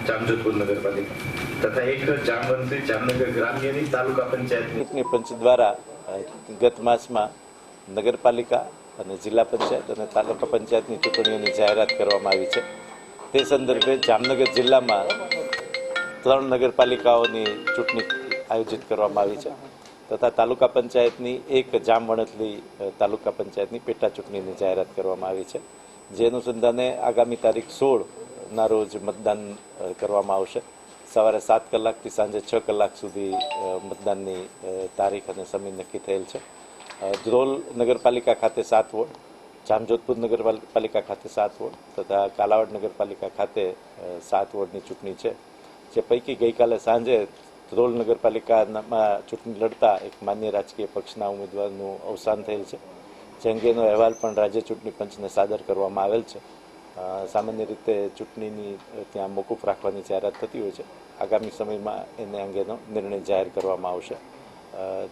જામજોધપુર નગરપાલિકા તથા એક જામવંતી જામનગર ગ્રામ્યની તાલુકા પંચાયતની પંચ દ્વારા ગત માસમાં નગરપાલિકા અને જિલ્લા પંચાયત અને તાલુકા પંચાયતની ચૂંટણીઓની જાહેરાત કરવામાં આવી છે. તે સંદર્ભે જામનગર જિલ્લામાં 3 નગરપાલિકાઓની ચૂંટણી આયોજિત કરવામાં આવી છે તથા તાલુકા પંચાયતની એક જામવણથલી તાલુકા પંચાયતની પેટા ચૂંટણીની જાહેરાત કરવામાં આવી છે. જે અનુસંધાને આગામી તારીખ 16ના રોજ મતદાન કરવામાં આવશે. સવારે 7 કલાકથી સાંજે 6 કલાક સુધી મતદાનની તારીખ અને સમય નક્કી થયેલ છે. ધ્રોલ નગરપાલિકા ખાતે 7 વોર્ડ, જામજોધપુર નગરપાલિકા ખાતે 7 વોર્ડ તથા કાલાવાડ નગરપાલિકા ખાતે 7 વોર્ડની ચૂંટણી છે. જે પૈકી ગઈકાલે સાંજે ધ્રોલ નગરપાલિકામાં ચૂંટણી લડતા એક માન્ય રાજકીય પક્ષના ઉમેદવારનું અવસાન થયેલ છે. જે અંગેનો અહેવાલ પણ રાજ્ય ચૂંટણી પંચને સાદર કરવામાં આવેલ છે. સામાન્ય રીતે ચૂંટણીની ત્યાં મોકૂફ રાખવાની જાહેરાત થતી હોય છે. આગામી સમયમાં એને અંગેનો નિર્ણય જાહેર કરવામાં આવશે.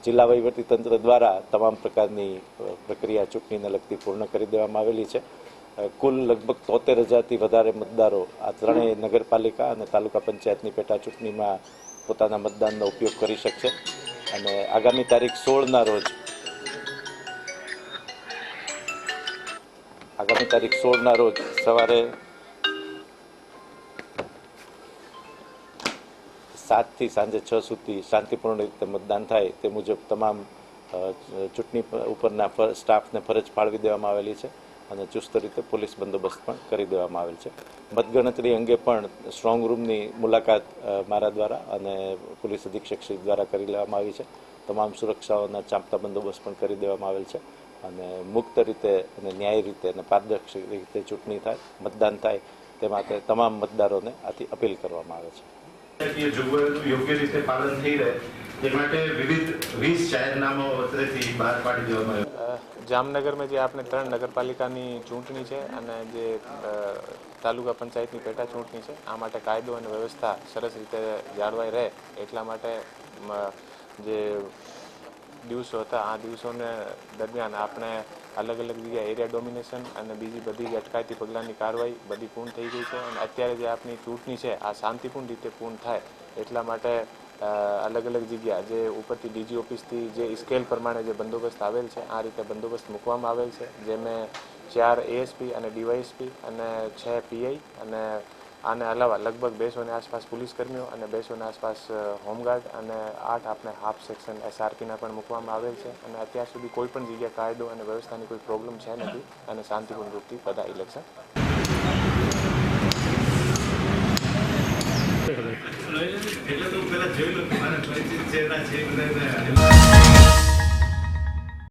જિલ્લા વહીવટીતંત્ર દ્વારા તમામ પ્રકારની પ્રક્રિયા ચૂંટણીને લગતી પૂર્ણ કરી દેવામાં આવેલી છે. કુલ લગભગ 73,000થી વધારે મતદારો આ ત્રણેય નગરપાલિકા અને તાલુકા પંચાયતની પેટા ચૂંટણીમાં પોતાના મતદાનનો ઉપયોગ કરી શકશે અને આગામી તારીખ 16ના રોજ સવારે 7થી સાંજે 6 સુધી શાંતિપૂર્ણ રીતે મતદાન થાય તે મુજબ તમામ ચૂંટણી ઉપરના સ્ટાફને ફરજ ફાળવી દેવામાં આવેલી છે અને ચુસ્ત રીતે પોલીસ બંદોબસ્ત પણ કરી દેવામાં આવેલ છે. મતગણતરી અંગે પણ સ્ટ્રોંગ રૂમની મુલાકાત મારા દ્વારા અને પોલીસ અધિક્ષક શ્રી દ્વારા કરી લેવામાં આવી છે. તમામ સુરક્ષાઓના ચાંપતા બંદોબસ્ત પણ કરી દેવામાં આવેલ છે અને મુક્ત રીતે અને ન્યાયી રીતે અને પારદર્શક રીતે ચૂંટણી થાય, મતદાન થાય તે માટે તમામ મતદારોને આથી અપીલ કરવામાં આવે છે. યોગ્ય રીતે પાલન થઈ રહે તે માટે વિવિધ 20 જાહેરનામાઓ અત્રેથી બહાર પાડી દેવામાં આવ્યા. જામનગરમાં જે આપણે 3 નગરપાલિકાની ચૂંટણી છે અને જે તાલુકા પંચાયતની પેટા ચૂંટણી છે, આ માટે કાયદો અને વ્યવસ્થા સરસ રીતે જાળવાઈ રહે એટલા માટે જે દિવસો હતા આ દિવસોને દરમિયાન આપણે અલગ અલગ જગ્યાએ એરિયા ડોમિનેશન અને બીજી બધી અટકાયતી પગલાંની કાર્યવાહી બધી પૂર્ણ થઈ ગઈ છે અને અત્યારે જે આપણી ચૂંટણી છે આ શાંતિપૂર્ણ રીતે પૂર્ણ થાય એટલા માટે અલગ અલગ જગ્યા જે ઉપરથી ડીજી ઓફિસથી જે સ્કેલ પ્રમાણે જે બંદોબસ્ત આવેલ છે આ રીતે બંદોબસ્ત મૂકવામાં આવેલ છે. જેમાં 4 એએસપી અને ડીવાયએસપી અને 6 પીઆઈ અને આને અલાવા લગભગ 200ની આસપાસ પોલીસ કર્મીઓ અને 200ની આસપાસ હોમગાર્ડ અને 8 આપણે હાફ સેક્શન એસઆરપીના પણ મૂકવામાં આવેલ છે અને અત્યાર સુધી કોઈ પણ જગ્યાએ કાયદો અને વ્યવસ્થાની કોઈ પ્રોબ્લેમ છે નથી અને શાંતિપૂર્ણ રૂપથી બધા ઇલેક્શન એટલે તો પેલા જોઈ લો